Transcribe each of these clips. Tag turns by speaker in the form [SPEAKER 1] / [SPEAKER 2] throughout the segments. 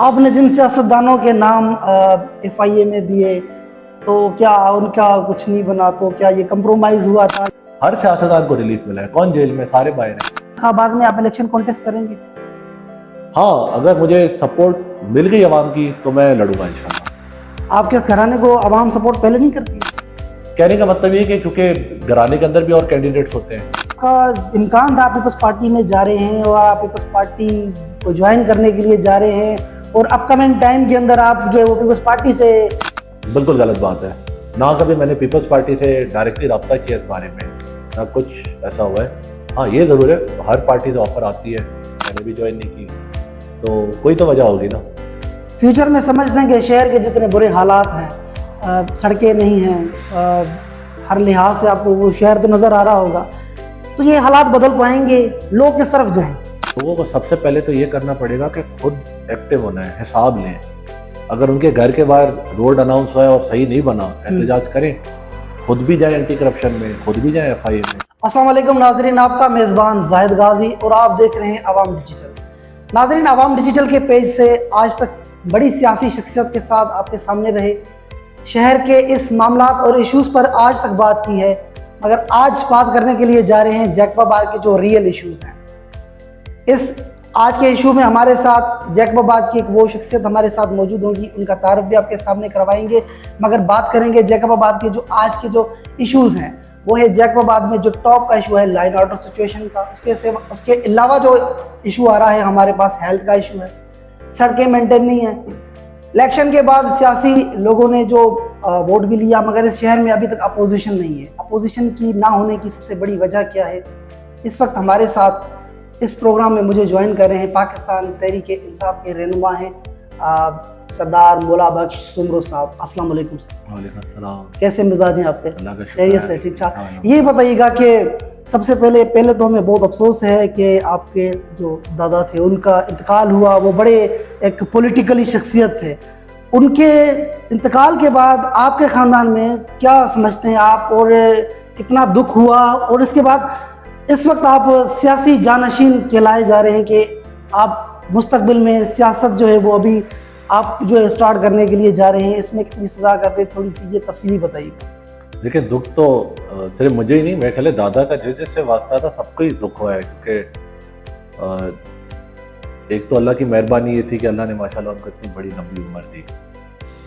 [SPEAKER 1] आपने जिन सियासतदानों के नाम FIA में दिए, तो क्या उनका कुछ नहीं बना? तो क्या ये कंप्रोमाइज हुआ था?
[SPEAKER 2] हर सियासतदान को रिलीफ मिला है। कौन जेल में? सारे बाहर हैं।
[SPEAKER 1] बाद में आप इलेक्शन कॉन्टेस्ट करेंगे?
[SPEAKER 2] हाँ, अगर मुझे सपोर्ट मिल गई आवाम की तो मैं लड़ूंगा इंशाल्लाह।
[SPEAKER 1] आपके घराने को आवाम सपोर्ट पहले नहीं करती?
[SPEAKER 2] कहने का मतलब ये कि क्योंकि घराने के अंदर भी और कैंडिडेट्स होते हैं।
[SPEAKER 1] का इम्कान था आप पीपल्स पार्टी में जा रहे हैं और आप पीपल्स पार्टी को ज्वाइन करने के लिए जा रहे हैं, और अपकमिंग टाइम के अंदर आप जो है वो पीपल्स पार्टी से...
[SPEAKER 2] बिल्कुल गलत बात है। ना कभी मैंने पीपल्स पार्टी से डायरेक्टली रब्ता किया इस बारे में, ना कुछ ऐसा हुआ है। हाँ, ये ज़रूर है, हर पार्टी से ऑफर आती है, मैंने भी ज्वाइन नहीं की, तो कोई तो वजह होगी ना।
[SPEAKER 1] फ्यूचर में समझते हैं कि शहर के जितने बुरे हालात हैं, सड़कें नहीं हैं, हर लिहाज से आपको वो शहर तो नज़र आ रहा होगा, तो ये हालात बदल पाएंगे? लोग किस तरफ जाएं?
[SPEAKER 2] लोगों को सबसे पहले तो ये करना पड़ेगा कि खुद एक्टिव होना है, हिसाब लें। अगर उनके घर के बाहर रोड अनाउंस हुआ है और सही नहीं बना, एहतजाज करें, खुद भी जाए एंटी करप्शन में, खुद भी जाए FIA में।
[SPEAKER 1] अस्सलाम वालेकुम नाजरीन, आपका मेज़बान जाहिद गाजी और आप देख रहे हैं अवाम डिजिटल। नाजरीन, अवाम डिजिटल के पेज से आज तक बड़ी सियासी शख्सियत के साथ आपके सामने रहे, शहर के इस मामलात और इश्यूज़ पर आज तक बात की है, मगर आज बात करने के लिए जा रहे हैं जैकबाबाद के जो रियल इश्यूज़ हैं। इस आज के इशू में हमारे साथ जैकबाबाद की एक वो शख्सियत हमारे साथ मौजूद होंगी, उनका तारुफ भी आपके सामने करवाएंगे, मगर बात करेंगे जैकबाबाद के जो आज के जो इश्यूज़ हैं। वो है जैकबाबाद में जो टॉप का इशू है लाइन ऑर्डर सिचुएशन का, उसके अलावा जो इशू आ रहा है हमारे पास हेल्थ का इशू है, सड़कें मेंटेन नहीं है। इलेक्शन के बाद सियासी लोगों ने जो वोट भी लिया, मगर इस शहर में अभी तक अपोजिशन नहीं है। अपोजिशन की ना होने की सबसे बड़ी वजह क्या है? इस वक्त हमारे साथ इस प्रोग्राम में मुझे ज्वाइन कर रहे हैं पाकिस्तान तहरीक इंसाफ के रहनुमा हैं सरदार मौला बख्श सुमरो साहब। अस्सलाम वालेकुम सर।
[SPEAKER 2] वालेकुम अस्सलाम।
[SPEAKER 1] कैसे मिजाज हैं आपके?
[SPEAKER 2] अल्लाह का शुक्र
[SPEAKER 1] खैरियत से? ठीक ठाक। ये बताइएगा कि सबसे पहले तो हमें बहुत अफसोस है कि आपके जो दादा थे उनका इंतकाल हुआ। वो बड़े एक पॉलिटिकली शख्सियत थे। उनके इंतकाल के बाद आपके ख़ानदान में क्या समझते हैं आप, और कितना दुख हुआ? और इसके बाद इस वक्त आप सियासी जानशीन कहलाए जा रहे हैं कि आप मुस्तकबिल में सियासत जो है वो अभी आप जो है स्टार्ट करने के लिए जा रहे हैं, इसमें कितनी सदाकत है, थोड़ी सी ये तफसीली बताइए।
[SPEAKER 2] देखिए, दुख तो सिर्फ मुझे ही नहीं, मैं कहले दादा का जिससे वास्ता था सबको ही दुख हुआ है, क्योंकि एक तो अल्लाह की मेहरबानी ये थी कि अल्लाह ने माशाल्लाह उनको इतनी बड़ी लंबी उम्र दी,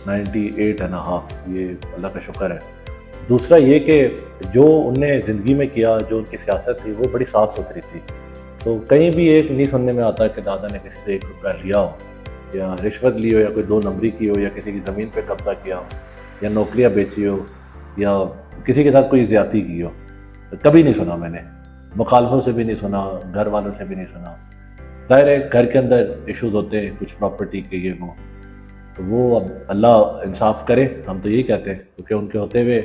[SPEAKER 2] 98.5, ये अल्लाह का शुक्र है। दूसरा ये कि जो उनने ज़िंदगी में किया, जो उनकी सियासत थी वो बड़ी साफ़ सुथरी थी। तो कहीं भी एक नहीं सुनने में आता कि दादा ने किसी से 1 रुपया लिया हो, या रिश्वत ली हो, या कोई 2 नंबरी की हो, या किसी की ज़मीन पे कब्जा किया हो, या नौकरियां बेची हो, या किसी के साथ कोई ज़्यादती की हो। तो कभी नहीं सुना मैंने, मुखालफों से भी नहीं सुना, घर वालों से भी नहीं सुना। ज़ाहिर है घर के अंदर इश्यूज़ होते हैं, कुछ प्रॉपर्टी के ये वो, तो वो अब अल्लाह इंसाफ करे, हम तो यही कहते हैं, क्योंकि उनके होते हुए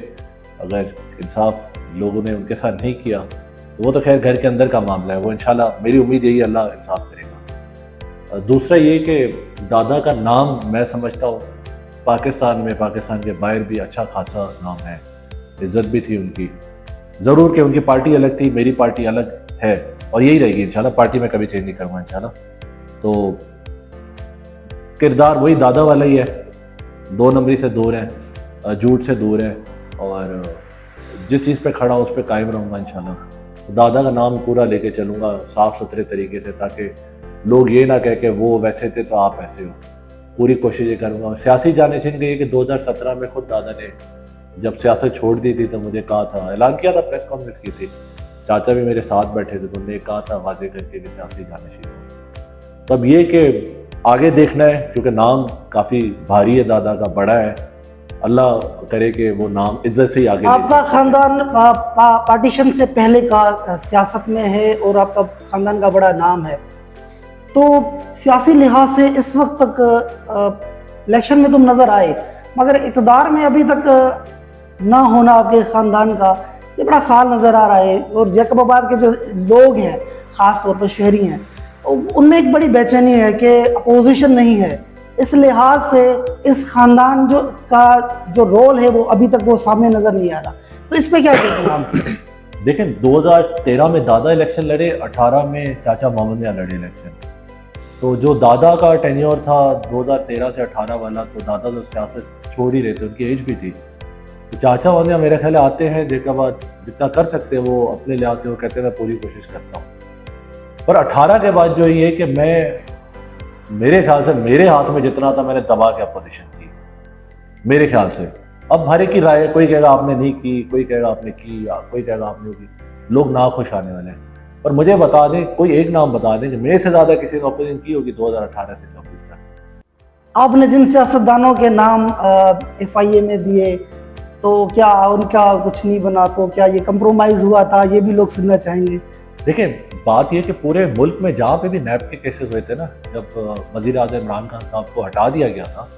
[SPEAKER 2] अगर इंसाफ लोगों ने उनके साथ नहीं किया तो वो तो खैर घर के अंदर का मामला है, वो इंशाल्लाह मेरी उम्मीद यही अल्लाह इंसाफ करेगा। दूसरा ये कि दादा का नाम मैं समझता हूँ पाकिस्तान में, पाकिस्तान के बाहर भी अच्छा खासा नाम है, इज़्ज़त भी थी उनकी। ज़रूर कि उनकी पार्टी अलग थी, मेरी पार्टी अलग है और यही रहेगी इंशाल्लाह। पार्टी में कभी चेंज नहीं करूँगा इंशाल्लाह। तो किरदार वही दादा वाला ही है, 2 नंबरी से दूर है, झूठ से दूर है, और जिस चीज़ पे खड़ा हूँ उस पर कायम रहूँगा इंशाल्लाह। तो दादा का नाम पूरा लेके चलूँगा साफ़ सुथरे तरीके से, ताकि लोग ये ना कह के वो वैसे थे तो आप ऐसे हो। पूरी कोशिश ये करूँगा। सियासी जानशीन के कि 2017 में खुद दादा ने जब सियासत छोड़ दी थी तो मुझे कहा था, ऐलान किया था, प्रेस कॉन्फ्रेंस की थी, चाचा भी मेरे साथ बैठे थे, तो उन्होंने कहा था वाजे करके कि सियासी जानशीन हो। तो अब ये कि आगे देखना है, क्योंकि नाम काफ़ी भारी है दादा का, बड़ा है। अल्लाह करे कि वो नाम इज्जत से ही आगे।
[SPEAKER 1] आपका ख़ानदान पार्टीशन से पहले का सियासत में है और आपका ख़ानदान का बड़ा नाम है, तो सियासी लिहाज से इस वक्त तक इलेक्शन में तुम नज़र आए, मगर इक़्तिदार में अभी तक ना होना आपके ख़ानदान का ये बड़ा ख़ाल नज़र आ रहा है। और जैकबाबाद के जो लोग हैं, ख़ास तौर पर शहरी हैं, उनमें एक बड़ी बेचैनी है कि अपोजिशन नहीं है। इस लिहाज से इस ख़ानदान जो रोल है वो अभी तक वो सामने नज़र नहीं आ रहा, तो इस पर क्या कहते हैं आप?
[SPEAKER 2] देखें, 2013 में दादा इलेक्शन लड़े, 18 में चाचा मोहम्मद मियां लड़े इलेक्शन। तो जो दादा का टेन्योर था 2013 से 18 वाला, तो दादा तो सियासत छोड़ ही रहे थे, उनकी एज भी थी। तो चाचा वाले मेरे ख्याल आते हैं, देखा बाद जितना कर सकते हैं वो अपने लिहाज से वो कहते हैं मैं पूरी कोशिश करता हूँ। पर 18 के बाद जो ये कि मेरे ख्याल से मेरे हाथ में जितना था मैंने दबा के अपोजिशन की, मेरे ख्याल से। अब हर एक की राय, कोई कहेगा आपने नहीं की, कोई कहेगा आपने की, कोई कहेगा आपने की, लोग ना खुश आने वाले हैं। पर मुझे बता दें, कोई एक नाम बता दें कि मेरे से ज़्यादा किसी ने अपोजिशन की होगी 2018 से 24 तक।
[SPEAKER 1] आपने जिन सियासतदानों के नाम FIA में दिए, तो क्या उनका कुछ नहीं बना? तो क्या ये कंप्रोमाइज हुआ था? ये भी लोग सुनना चाहेंगे।
[SPEAKER 2] देखिए, बात यह कि पूरे मुल्क में जहाँ पे भी नैब के केसेस हुए थे ना, जब वज़ीर आज़म इमरान खान साहब को हटा दिया गया था,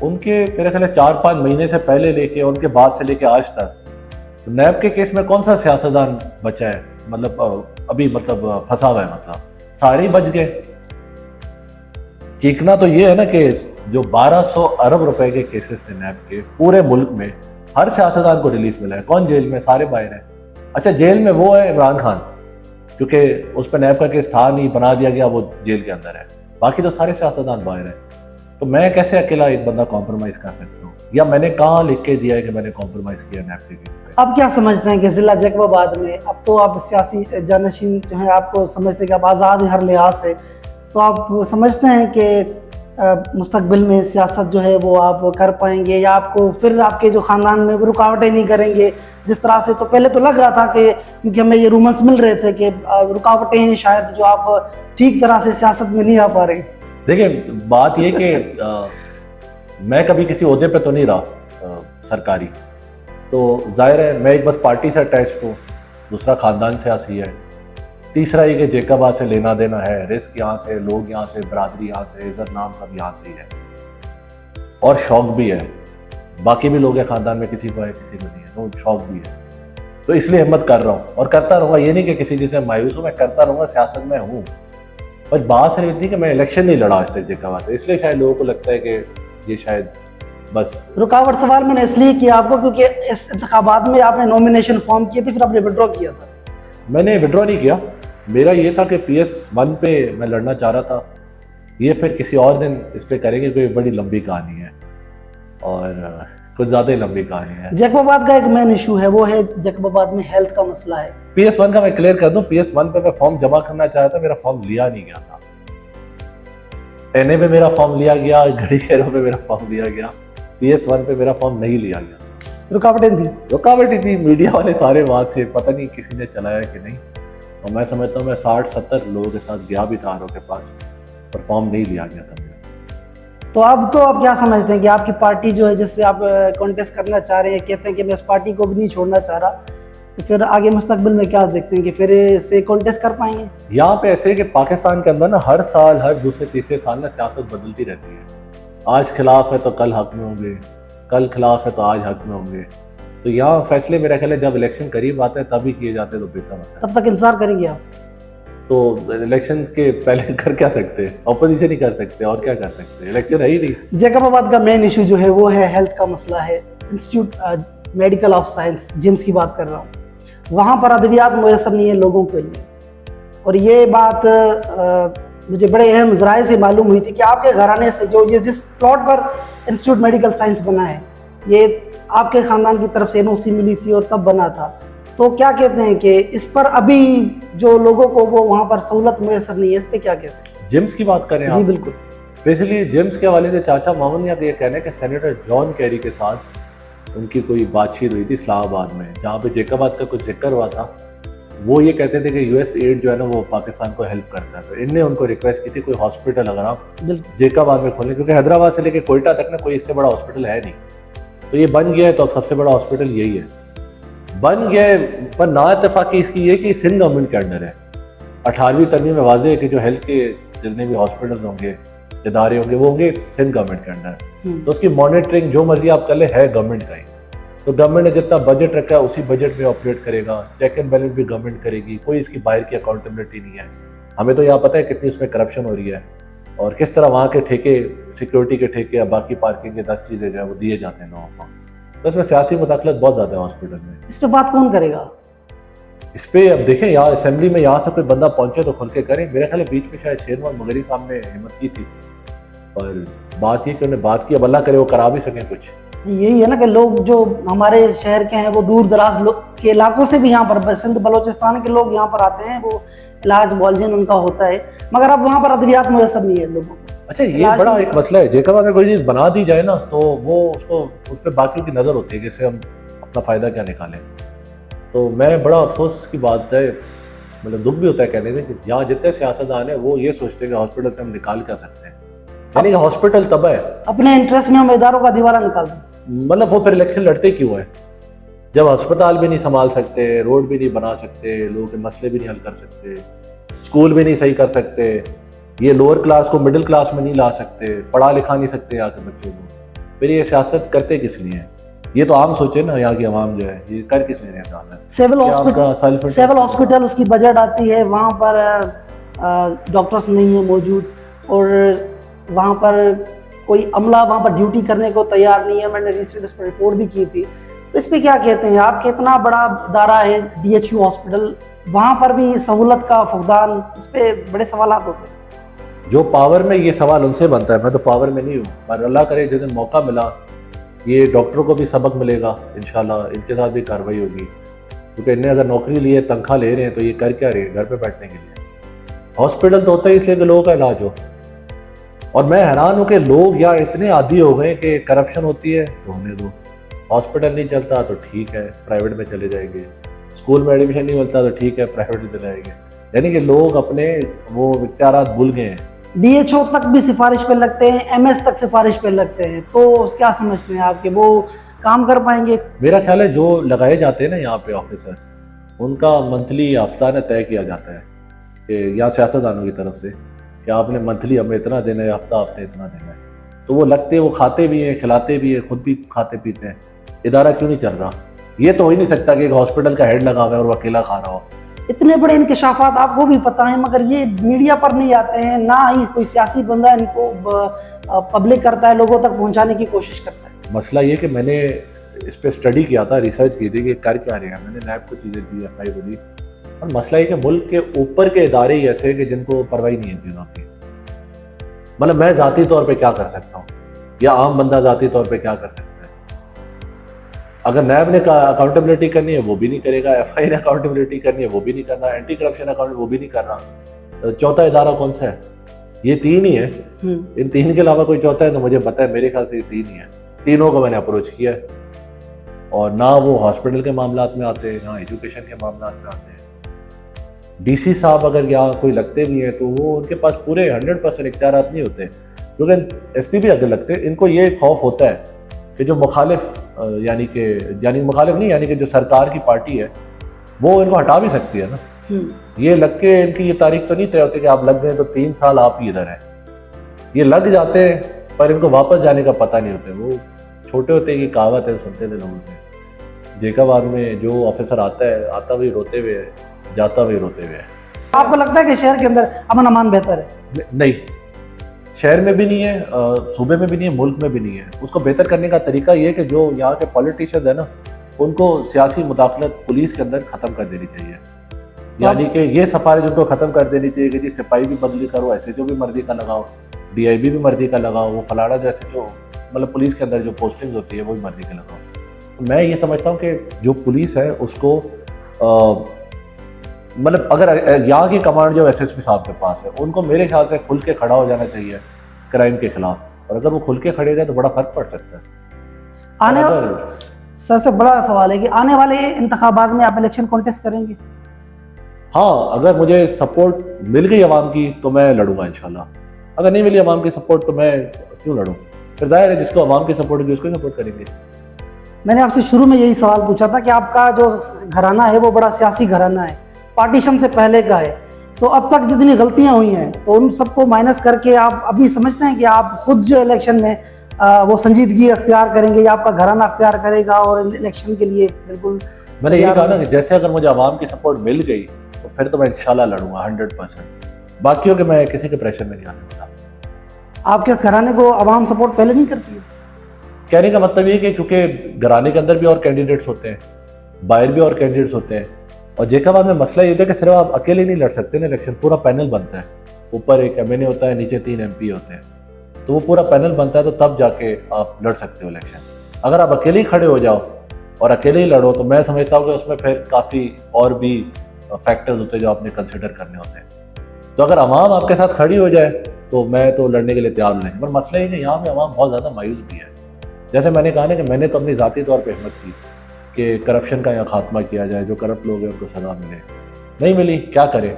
[SPEAKER 2] उनके मेरे ख्याल 4-5 महीने से पहले लेके उनके बाद से लेके आज तक तो नैब के केस में कौन सा सियासतदान बचा है, मतलब अभी मतलब फंसा हुआ है? मतलब सारे ही बच गए। चीखना तो ये है ना कि जो 1200 अरब रुपए के केसेस थे नैब के पूरे मुल्क में, हर सियासतदान को रिलीफ मिला है। कौन जेल में? सारे बाहर हैं। अच्छा, जेल में वो है इमरान खान, क्योंकि उस पर नैब का केस था नहीं, बना दिया गया, वो जेल के अंदर है। बाकी तो सारे सियासतदान बाहर हैं। तो मैं कैसे अकेला एक बंदा कॉम्प्रोमाइज़ कर सकता हूँ? या मैंने कहाँ लिख के दिया है कि मैंने कॉम्प्रोमाइज़ किया नैब के केस पे?
[SPEAKER 1] अब क्या समझते हैं कि जिला जैकबाबाद में अब तो आप सियासी जानशीन जो है, आपको समझते हैं कि आप आज़ाद हैं हर लिहाज से, तो आप समझते हैं कि मुस्तकबिल में सियासत जो है वो आप कर पाएंगे, या आपको फिर आपके जो ख़ानदान में रुकावटें नहीं करेंगे? जिस तरह से तो पहले तो लग रहा था कि, क्योंकि हमें ये रूमर्स मिल रहे थे कि रुकावटें हैं शायद जो आप ठीक तरह से सियासत में नहीं आ पा रहे।
[SPEAKER 2] देखिए, बात ये कि मैं कभी किसी ओहदे पे तो नहीं रहा सरकारी, तो जाहिर है मैं एक बस पार्टी से अटैच्ड हूँ, दूसरा ख़ानदान सियासी है, तीसरा ये कि जैकबाबाद से लेना देना है, रिस्क यहाँ से, लोग यहाँ से, बरादरी यहाँ से, इज़्ज़त नाम सब यहाँ से ही है, और शौक भी है। बाकी भी लोग हैं ख़ानदान में, किसी को है किसी को नहीं है, तो शौक भी है। तो इसलिए हिम्मत कर रहा हूँ और करता रहूँगा। ये नहीं कि किसी चीज़ से मायूस हूँ, मैं करता रहूँगा, सियासत में हूँ। पर बात सिर्फ इतनी कि मैं इलेक्शन नहीं लड़ा आज तक जैकबाबाद से, इसलिए शायद लोगों को लगता है कि ये शायद बस
[SPEAKER 1] रुकावट। सवाल मैंने इसलिए किया आपको क्योंकि इस इंतखाबात में आपने नॉमिनेशन फॉर्म किए थे, फिर आपने विड्रॉ किया था।
[SPEAKER 2] मैंने विड्रॉ नहीं किया, मेरा ये था कि PS1 पे मैं लड़ना चाह रहा था। ये फिर किसी और दिन इस पर करेंगे, कोई बड़ी लंबी कहानी है और कुछ ज़्यादा ही लंबी कहानी है।
[SPEAKER 1] जैकबाबाद का एक मेन इशू है, वो है जैकबाबाद में हेल्थ का मसला है।
[SPEAKER 2] PS1 का मैं क्लियर कर दूं, PS1 पे मैं फॉर्म जमा करना चाहा था, मेरा फॉर्म लिया नहीं गया था। टेने पे मेरा फॉर्म लिया गया, घड़ी खैरों पे मेरा फॉर्म लिया गया, PS1 पे मेरा फॉर्म नहीं लिया गया। रुकावटें थी, मीडिया वाले सारे बात थे, पता नहीं किसी ने चलाया कि नहीं। और मैं समझता हूँ मैं 60-70 लोगों के साथ गया भी था आर के पास, पर फॉर्म नहीं लिया गया था मेरा।
[SPEAKER 1] तो अब तो आप क्या समझते हैं कि आपकी पार्टी जो है जिससे आप कॉन्टेस्ट करना चाह रहे हैं, कहते हैं कि मैं इस पार्टी को भी नहीं छोड़ना चाह रहा, तो फिर आगे मुस्तकबिल में क्या देखते हैं कि फिर से कॉन्टेस्ट कर पाएंगे?
[SPEAKER 2] यहाँ पे ऐसे है कि पाकिस्तान के अंदर ना हर साल, हर दूसरे तीसरे साल ना सियासत बदलती रहती है। आज खिलाफ है तो कल हक में होंगे, कल खिलाफ है तो आज हक में होंगे। तो यहाँ फैसले मेरा ख्याल है जब इलेक्शन करीब आते हैं तभी किए जाते हैं तो बेहतर होता है।
[SPEAKER 1] तब तक इंतजार करेंगे आप?
[SPEAKER 2] तो इलेक्शन के पहले कर क्या सकते हैं? ऑपोजिशन ही कर सकते हैं, और क्या कर सकते हैं? इलेक्शन है ही नहीं।
[SPEAKER 1] जैकबाबाद का मेन इशू जो है वो है हेल्थ का मसला है। Institute medical of science GIMS की बात कर रहा हूँ, वहाँ पर अद्वियात मुयसर नहीं है लोगों के लिए। और ये बात मुझे बड़े अहम ज़राए से मालूम हुई थी कि आपके घराने से जो ये जिस प्लॉट पर इंस्टीट्यूट मेडिकल साइंस बना है, ये आपके ख़ानदान की तरफ से NOC मिली थी और तब बना था। तो क्या कहते हैं कि इस पर अभी जो लोगों को वो वहाँ पर सहूलत मुयसर नहीं है, इस पर क्या कहते हैं?
[SPEAKER 2] जिम्स की बात करें
[SPEAKER 1] जी
[SPEAKER 2] आप?
[SPEAKER 1] बिल्कुल।
[SPEAKER 2] बेसिकली जिम्स के हवाले से चाचा मामून ने ये कहना है कि सेनेटर जॉन कैरी के साथ उनकी कोई बातचीत हुई थी इस्लामाबाद में, जहाँ पे जैकबाबाद का कुछ जिक्र हुआ था। वो ये कहते थे कि US एड जो है ना वो पाकिस्तान को हेल्प करता है। तो इनने उनको रिक्वेस्ट की थी कोई हॉस्पिटल अगर आप जैकबाबाद में खोलें, क्योंकि हैदराबाद से लेकर कोयटा तक ना कोई इससे बड़ा हॉस्पिटल है नहीं। तो ये बन गया है, तो अब सबसे बड़ा हॉस्पिटल यही है, बन गया है। पर ना इत्तेफाकी इसकी ये कि सिंध गवर्नमेंट के अंडर है। 18वीं तरमीम में वाज़ेह है कि जो हेल्थ के जितने भी हॉस्पिटल्स होंगे, इदारे होंगे, वो होंगे सिंध गवर्नमेंट के अंडर। तो उसकी मॉनिटरिंग जो मर्जी आप कर ले है गवर्नमेंट का ही। तो गवर्नमेंट ने जितना बजट रखा है उसी बजट में ऑपरेट करेगा, चेक एंड बैलेंस भी गवर्नमेंट करेगी, कोई इसकी बाहर की अकाउंटेबिलिटी नहीं है। हमें तो यहाँ पता है कितनी उसमें करप्शन हो रही है और किस तरह वहाँ के ठेके, सिक्योरिटी के ठेके या बाकी पार्किंग के 10 चीज़ें जो है वो दिए जाते हैं लोगों को। तो इसमें सियासी मुदाखलत बहुत ज़्यादा है हॉस्पिटल में।
[SPEAKER 1] इस पर बात कौन करेगा?
[SPEAKER 2] इस पे अब देखें, यहाँ असेंबली में यहाँ से कोई बंदा पहुंचे तो खुल के करें। मेरे ख्याल है बीच में शायद शेरमान मगरी साहब ने हिम्मत की थी, पर बात ये कि उन्होंने बात की, अब अल्लाह करे वो करा भी सकें कुछ।
[SPEAKER 1] यही है ना कि लोग जो हमारे शहर के हैं वो दूर दराज के इलाकों से भी यहाँ पर, सिंध बलोचिस्तान के लोग यहाँ पर आते हैं, वो इलाज मुआलजन उनका होता है, मगर अब वहाँ पर अद्वियात मुयसर नहीं है लोगों को।
[SPEAKER 2] अच्छा, ये बड़ा एक मसला है जेकब अगर कोई चीज़ बना दी जाए ना तो वो उसको उस पर बाकियों की नज़र होती है कि इससे हम अपना फ़ायदा क्या निकालें। तो मैं बड़ा अफसोस की बात है, मतलब दुख भी होता है कहने से कि यहाँ जितने सियासतदान हैं वो ये सोचते हैं कि हॉस्पिटल से हम निकाल क्या सकते हैं, यानी कि हॉस्पिटल तबाह है,
[SPEAKER 1] अपने इंटरेस्ट में हम इदारों का दीवारा निकाल दें।
[SPEAKER 2] मतलब वो फिर इलेक्शन लड़ते क्यों हैं जब अस्पताल भी नहीं संभाल सकते, रोड भी नहीं बना सकते, लोगों के मसले भी नहीं हल कर सकते, स्कूल भी नहीं सही कर सकते, ये लोअर क्लास को मिडिल क्लास में नहीं ला सकते, पढ़ा लिखा नहीं सकते यहाँ के बच्चों को, फिर ये सियासत करते किस लिए हैं? ये तो आम सोचे ना, यहाँ की आवाम जो है ये कर किस लिए सियासत?
[SPEAKER 1] सिविल हॉस्पिटल उसकी बजट आती है, वहाँ पर डॉक्टर्स नहीं है मौजूद, और वहाँ पर कोई अमला वहाँ पर ड्यूटी करने को तैयार नहीं है। मैंने रिसेंट इस पर रिपोर्ट भी की थी, तो इस पर क्या कहते हैं आप? कितना बड़ा इदारा है DHQ हॉस्पिटल, वहाँ पर भी सहूलत का फुकदान, इस पे बड़े सवाल होते हैं।
[SPEAKER 2] जो पावर में, ये सवाल उनसे बनता है, मैं तो पावर में नहीं हूँ, पर अल्लाह करे जिस दिन मौका मिला ये डॉक्टरों को भी सबक मिलेगा इंशाल्लाह, इनके साथ भी कार्रवाई होगी, क्योंकि इन्हें अगर नौकरी लिए, तनख्वाह ले रहे हैं तो ये कर क्या रहे हैं? घर पे बैठने के लिए। हॉस्पिटल तो होता है इसलिए कि लोगों का इलाज हो, और मैं हैरान हूँ कि लोग यहाँ इतने आदी हो गए कि करप्शन होती है तो होने दो, हॉस्पिटल नहीं चलता तो ठीक है प्राइवेट में चले जाएंगे, स्कूल में एडमिशन नहीं मिलता तो ठीक है प्राइवेट में चले जाएंगे, यानी कि लोग अपने वो इख्तियारात भूल गए हैं।
[SPEAKER 1] DHO तक भी सिफारिश पे लगते हैं, MS तक सिफारिश पे लगते हैं, तो क्या समझते हैं आपके वो काम कर पाएंगे?
[SPEAKER 2] मेरा ख्याल है जो लगाए जाते हैं ना यहाँ पे ऑफिसर्स, उनका मंथली हफ्ताना तय किया जाता है कि यहाँ सियासतदानों की तरफ से कि आपने मंथली हमें इतना देना है, हफ्ता आपने इतना देना है, तो वो लगते, वो खाते भी हैं, खिलाते भी हैं, खुद भी खाते पीते हैं, इदारा क्यों नहीं चल रहा? ये तो हो ही नहीं सकता कि एक हॉस्पिटल का हेड लगा हुआ है और वो अकेला खा रहा हो।
[SPEAKER 1] इतने बड़े इंकशाफात आपको भी पता है, मगर ये मीडिया पर नहीं आते हैं, ना ही कोई सियासी बंदा इनको पब्लिक करता है, लोगों तक पहुंचाने की कोशिश करता है।
[SPEAKER 2] मसला ये कि मैंने इस पर स्टडी किया था, रिसर्च की थी कि कर क्या रहे हैं, मैंने नैब को चीज़ें दी, FI को दी, और मसला ये कि मुल्क के ऊपर के इदारे ही ऐसे कि जिनको परवाही नहीं है चीज़ों की। मतलब मैं ज़ाती तौर पे क्या कर सकता हूँ, या आम बंदा ज़ाती तौर पे क्या कर सकता है? अगर नैब ने अकाउंटेबिलिटी करनी है वो भी नहीं करेगा, FI ने अकाउंटेबिलिटी करनी है वो भी नहीं करना, एंटी करप्शन अकाउंट वो भी नहीं करना, तो चौथा इदारा कौन सा है? ये तीन ही है। इन तीन के अलावा कोई चौथा है तो मुझे पता है, मेरे ख्याल से ये तीन ही है। तीनों को मैंने अप्रोच किया है, और ना वो हॉस्पिटल के मामलात में आते हैं, ना एजुकेशन के मामलात में आते हैं। DC साहब अगर यहाँ कोई लगते भी हैं तो वो उनके पास पूरे 100% इख्तियारात नहीं होते, क्योंकि SP भी अगर लगते, इनको ये खौफ होता है कि जो मुखालिफ यानी मुखालिफ नहीं, यानी कि जो सरकार की पार्टी है वो इनको हटा भी सकती है ना। ये लग के इनकी ये तारीख तो नहीं तय होती कि आप लग गए तो 3 साल आप ही इधर हैं, ये लग जाते हैं पर इनको वापस जाने का पता नहीं होता। वो छोटे होते की कहावत है, सुनते थे लोगों से, जेकाबाद में जो ऑफिसर आता है, आता वही रोते हुए है, जाता वही रोते हुए है।
[SPEAKER 1] आपको लगता है कि शहर के अंदर अमन अमान बेहतर है?
[SPEAKER 2] नहीं, शहर में भी नहीं है, सूबे में भी नहीं है, मुल्क में भी नहीं है। उसको बेहतर करने का तरीका ये है कि जो यहाँ के पॉलिटिशियन है ना, उनको सियासी मुदाखलत पुलिस के अंदर ख़त्म कर देनी चाहिए। यानी कि ये सिफारिश उनको ख़त्म कर देनी चाहिए कि जी सिपाही भी बदली करो, SHO भी मर्जी का लगाओ, DIB भी मर्जी का लगाओ, वो फलाना जो SHO मतलब पुलिस के अंदर जो पोस्टिंग होती है वो भी मर्जी का लगाओ। तो मैं ये समझता हूँ कि जो पुलिस है उसको मतलब अगर यहाँ की कमांड जो SSP साहब के पास है, उनको मेरे ख्याल से खुल के खड़ा हो जाना चाहिए क्राइम के खिलाफ, और अगर वो खुल के खड़े रहे तो बड़ा फर्क पड़ सकता है।
[SPEAKER 1] सर से बड़ा सवाल है कि आने वाले इंतखाबात में आप इलेक्शन कॉन्टेस्ट करेंगे?
[SPEAKER 2] हाँ, अगर मुझे सपोर्ट मिल गई आवाम की तो मैं लड़ूंगा इंशाल्लाह, अगर नहीं मिली आवाम की सपोर्ट तो मैं क्यों लड़ूं? फिर जाहिर है जिसको आवाम की सपोर्ट होगी उसको सपोर्ट करेंगे।
[SPEAKER 1] मैंने आपसे शुरू में यही सवाल पूछा था कि आपका जो घराना है वो बड़ा सियासी घराना है, पार्टीशन से पहले का है, तो अब तक जितनी गलतियां हुई हैं तो उन सबको माइनस करके आप अभी समझते हैं कि आप खुद जो इलेक्शन में वो संजीदगी अख्तियार करेंगे या आपका घराना अख्तियार करेगा और इलेक्शन के लिए बिल्कुल?
[SPEAKER 2] मैंने ये कहा ना कि जैसे अगर मुझे आवाम की सपोर्ट मिल गई तो फिर तो मैं इंशाल्लाह लड़ूंगा 100%। बाकियों के मैं किसी के प्रेशर में नहीं आने वाला।
[SPEAKER 1] आपके घराने को आवाम सपोर्ट पहले नहीं करती है?
[SPEAKER 2] कहने का मतलब ये कि क्योंकि घराने के अंदर भी और कैंडिडेट्स होते हैं, बाहर भी और कैंडिडेट्स होते हैं, और जेकाबाद में मसला ये होता है कि सिर्फ आप अकेले नहीं लड़ सकते ना इलेक्शन, पूरा पैनल बनता है। ऊपर एक MNA होता है, नीचे 3 MP होते हैं, तो वो पूरा पैनल बनता है, तो तब जाके आप लड़ सकते हो इलेक्शन। अगर आप अकेले ही खड़े हो जाओ और अकेले ही लड़ो, तो मैं समझता हूँ कि उसमें फिर काफ़ी और भी फैक्टर्स होते हैं जो आपने कंसिडर करने होते हैं। तो अगर अवाम आपके साथ खड़ी हो जाए तो मैं तो लड़ने के लिए तैयार नहीं, पर मसला ये कि यहाँ पे अवाम बहुत ज़्यादा मायूस भी है। जैसे मैंने कहा ना कि मैंने तो अपनी ज़ाती तौर पे हिम्मत की कि करप्शन का यहाँ खात्मा किया जाए, जो करप्ट लोग हैं उनको सज़ा मिले, नहीं मिली, क्या करें।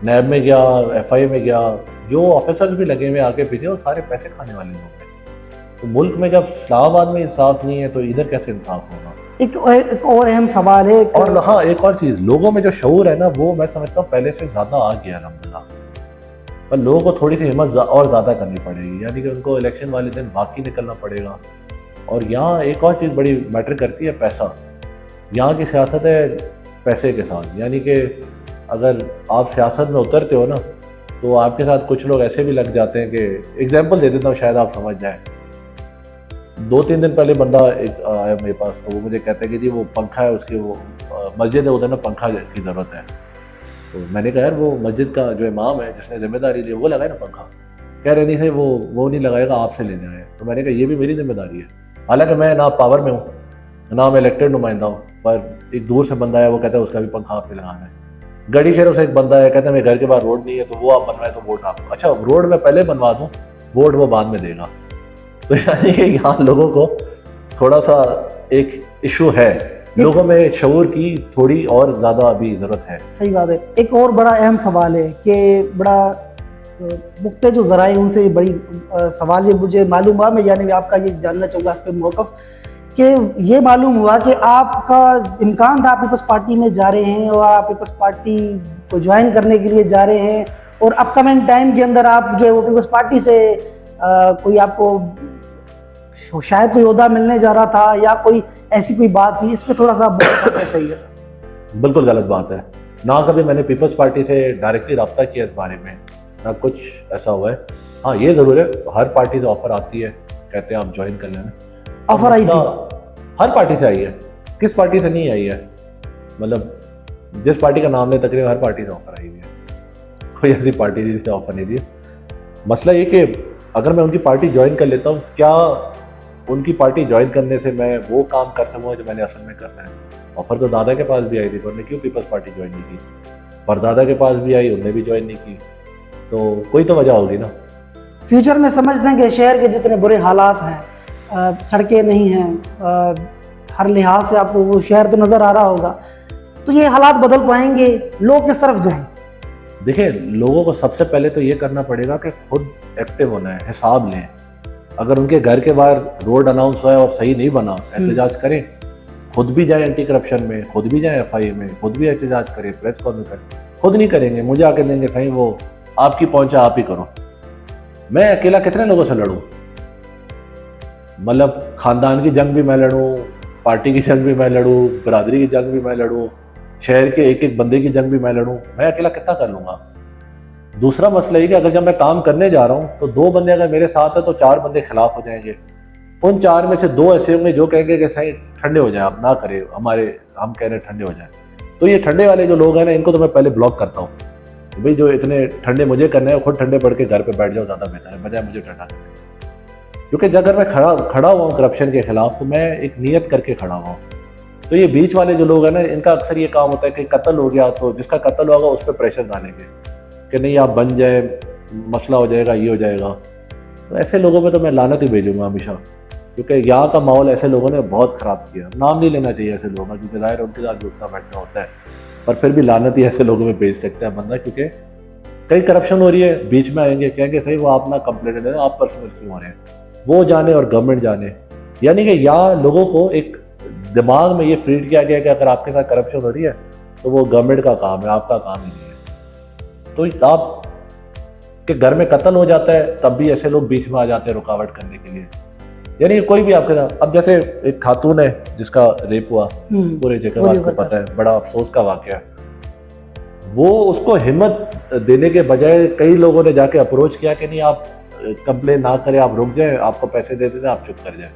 [SPEAKER 2] नैब में गया, FI में गया, जो ऑफिसर्स भी लगे हुए आगे पीछे वो सारे पैसे खाने वाले लोग हैं। तो मुल्क में जब इस्लामाबाद में इंसाफ नहीं है तो इधर कैसे इंसाफ होगा।
[SPEAKER 1] एक और अहम सवाल है
[SPEAKER 2] और हाँ, एक और चीज़, लोगों में जो शऊर है ना, वो मैं समझता हूँ पहले से ज़्यादा आ गया अल्हम्दुलिल्लाह, पर लोगों को थोड़ी सी हिम्मत और ज़्यादा करनी पड़ेगी, यानी कि उनको इलेक्शन वाले दिन बाकी निकलना पड़ेगा। और यहाँ एक और चीज़ बड़ी मैटर करती है, पैसा। यहाँ की सियासत है पैसे के साथ, यानी कि अगर आप सियासत में उतरते हो ना, तो आपके साथ कुछ लोग ऐसे भी लग जाते हैं कि, एग्जांपल दे देता हूँ शायद आप समझ जाएं। 2-3 दिन पहले बंदा एक आया मेरे पास, तो वो मुझे कहता है कि जी वो पंखा है उसकी, वो मस्जिद है उधर ना, पंखा की ज़रूरत है। तो मैंने कहा यार वो मस्जिद का जो इमाम है जिसने जिम्मेदारी ली वो लगाए ना पंखा। कह रहे नहीं से वो नहीं लगाएगा, आपसे लेने आए। तो मैंने कहा ये भी मेरी जिम्मेदारी है, हालांकि मैं ना पावर में हूँ ना मैं इलेक्टेड नुमाइंदा हूँ, पर एक दूर से बंदा है, वो कहता है उसका भी पंखा आप पे लगाना है। गड़ी शहरों से एक बंदा है, कहता है मेरे घर के बाहर रोड नहीं है, तो वो आप बनवाए तो वोट आपको, अच्छा रोड में पहले बनवा दूँ, वोट वो बाद में देगा। तो यानी कि यहाँ लोगों को थोड़ा सा एक इशू है, लोगों में शऊर की थोड़ी और ज़्यादा अभी ज़रूरत है।
[SPEAKER 1] सही बात है। एक और बड़ा अहम सवाल है कि बड़ा मुख्ते जो ज़राए उनसे बड़ी सवाल ये मुझे मालूम हुआ, मैं यानी आपका ये जानना चाहूँगा इस पर मौक़िफ़, कि ये मालूम हुआ कि आपका इम्कान था आप पीपल्स पार्टी में जा रहे हैं और आप पीपल्स पार्टी को ज्वाइन करने के लिए जा रहे हैं, और अपकमिंग टाइम के अंदर आप जो है वो पीपल्स पार्टी से कोई आपको शायद कोई ओहदा मिलने जा रहा था या कोई ऐसी कोई बात थी, इस पर थोड़ा सा बताना चाहिए।
[SPEAKER 2] बिल्कुल गलत बात है, ना कभी मैंने पीपल्स पार्टी से डायरेक्टली रब्ता किया इस बारे में, ना कुछ ऐसा हुआ है। हाँ ये ज़रूर है, हर पार्टी से ऑफर आती है, कहते हैं आप ज्वाइन कर लेना।
[SPEAKER 1] ऑफर आई थी,
[SPEAKER 2] हर पार्टी से आई है, किस पार्टी से नहीं आई है, मतलब जिस पार्टी का नाम ले तकरीबन हर पार्टी से ऑफर आई हुई है, कोई ऐसी पार्टी नहीं जिसने ऑफर नहीं दी। मसला ये कि अगर मैं उनकी पार्टी ज्वाइन कर लेता हूँ, क्या उनकी पार्टी ज्वाइन करने से मैं वो काम कर सकूँगा जो मैंने असल में करना है। ऑफर तो दादा के पास भी आई थी, पर उन्होंने क्यों पीपल्स पार्टी ज्वाइन नहीं की, परदादा के पास भी आई, उन्होंने भी ज्वाइन नहीं की, तो कोई तो वजह होगी ना।
[SPEAKER 1] फ्यूचर में समझते हैं कि शहर के जितने बुरे हालात हैं, सड़कें नहीं हैं, हर लिहाज से आपको वो शहर तो नज़र आ रहा होगा, तो ये हालात बदल पाएंगे, लोग किस तरफ जाएं?
[SPEAKER 2] देखिए, लोगों को सबसे पहले तो ये करना पड़ेगा कि खुद एक्टिव होना है, हिसाब लें। अगर उनके घर के बाहर रोड अनाउंस हुआ है और सही नहीं बना, एहतजाज करें, खुद भी जाए एंटी करप्शन में, खुद भी जाए FI में, खुद भी एहतजाज करें, प्रेस कॉन्फ्रेंस करें। खुद नहीं करेंगे, मुझे आके देंगे सही, वो आपकी पहुंचा आप ही करो। मैं अकेला कितने लोगों से लड़ूं, मतलब खानदान की जंग भी मैं लड़ूं, पार्टी की जंग भी मैं लड़ूं, बरादरी की जंग भी मैं लड़ूं, शहर के एक एक बंदे की जंग भी मैं लड़ूं, मैं अकेला कितना कर लूँगा। दूसरा मसला ये कि अगर जब मैं काम करने जा रहा हूँ तो 2 बंदे अगर मेरे साथ है तो 4 बंदे खिलाफ हो जाएंगे। उन 4 में से 2 ऐसे होंगे जो कहेंगे कि सही ठंडे हो जाए, आप ना करें, हम कह रहे हैं ठंडे हो जाए। तो ये ठंडे वाले जो लोग हैं ना, इनको तो मैं पहले ब्लॉक करता हूँ। भाई जो इतने ठंडे मुझे करने हैं, खुद ठंडे पड़ के घर पे बैठ जाओ, ज़्यादा बेहतर है, बजाय मुझे ठंडा करने। क्योंकि जब अगर मैं खड़ा हुआ हूँ करप्शन के खिलाफ, तो मैं एक नीयत करके खड़ा हुआ हूँ। तो ये बीच वाले जो लोग हैं ना, इनका अक्सर ये काम होता है कि कत्ल हो गया तो जिसका कत्ल होगा उस पर प्रेशर डालेंगे कि नहीं आप बन जाए, मसला हो जाएगा, ये हो जाएगा। तो ऐसे लोगों में तो मैं लानत ही भेजूंगा हमेशा, क्योंकि यहाँ का माहौल ऐसे लोगों ने बहुत ख़राब किया। नाम नहीं लेना चाहिए ऐसे लोगों का, क्योंकि ज़ाहिर उनके साथ उठना बैठना होता है, पर फिर भी लानत ही ऐसे लोगों में भेज सकता है बंदा, क्योंकि कई करप्शन हो रही है, बीच में आएंगे कहेंगे सही वो आप ना कंप्लेंट दें, आप पर्सनल क्यों हो रहे हैं, वो जाने और गवर्नमेंट जाने। यानी कि यहाँ लोगों को एक दिमाग में ये फीड किया गया कि अगर आपके साथ करप्शन हो रही है तो वो गवर्नमेंट का काम है, आपका काम ही नहीं है। तो आप के घर में कत्ल हो जाता है तब भी ऐसे लोग बीच में आ जाते हैं रुकावट करने के लिए। यानी कोई भी आपके साथ, अब जैसे एक खातून है जिसका रेप हुआ, पूरे जगह आपको पता है, बड़ा अफसोस का वाकया। वो उसको हिम्मत देने के बजाय कई लोगों ने जाके अप्रोच किया कि नहीं आप कंप्लेन ना करें, आप रुक जाएं, आपको पैसे दे देते हैं, आप चुप कर जाएं।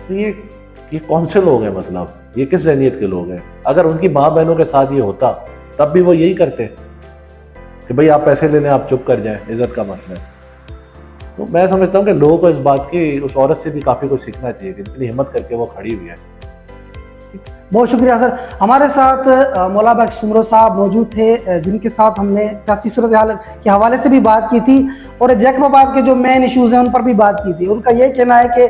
[SPEAKER 2] तो ये कि कौन से लोग हैं, मतलब ये किस जहनीत के लोग हैं। अगर उनकी माँ बहनों के साथ ये होता तब भी वो यही करते कि भाई आप पैसे ले लें, आप चुप कर जाएं, इज्जत का मसला है। तो मैं समझता हूँ कि लोगों को इस बात की, उस औरत से भी काफ़ी कुछ सीखना चाहिए कि जितनी हिम्मत करके वो खड़ी हुई है।
[SPEAKER 1] बहुत शुक्रिया सर। हमारे साथ मौला बख्श सुमरो साहब मौजूद थे, जिनके साथ हमने सियासी सूरत हाल के हवाले से भी बात की थी और जैकबाबाद के जो मेन इश्यूज़ हैं उन पर भी बात की थी। उनका ये कहना है कि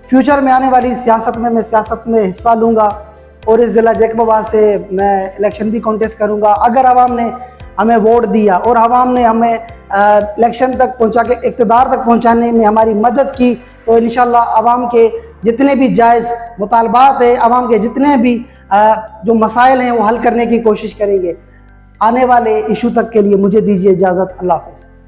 [SPEAKER 1] फ्यूचर में आने वाली सियासत में मैं सियासत में हिस्सा लूँगा और इस ज़िला जैकबाबाद से मैं इलेक्शन भी कॉन्टेस्ट करूँगा। अगर आवाम ने हमें वोट दिया और आवाम ने हमें इलेक्शन तक पहुँचा के इक़्तिदार तक पहुँचाने में हमारी मदद की तो इंशाअल्लाह आवाम के जितने भी जायज़ मुतालबात है, आवाम के जितने भी जो मसाइल हैं वो हल करने की कोशिश करेंगे। आने वाले इशू तक के लिए मुझे दीजिए इजाज़त। अल्लाह हाफ़िज़।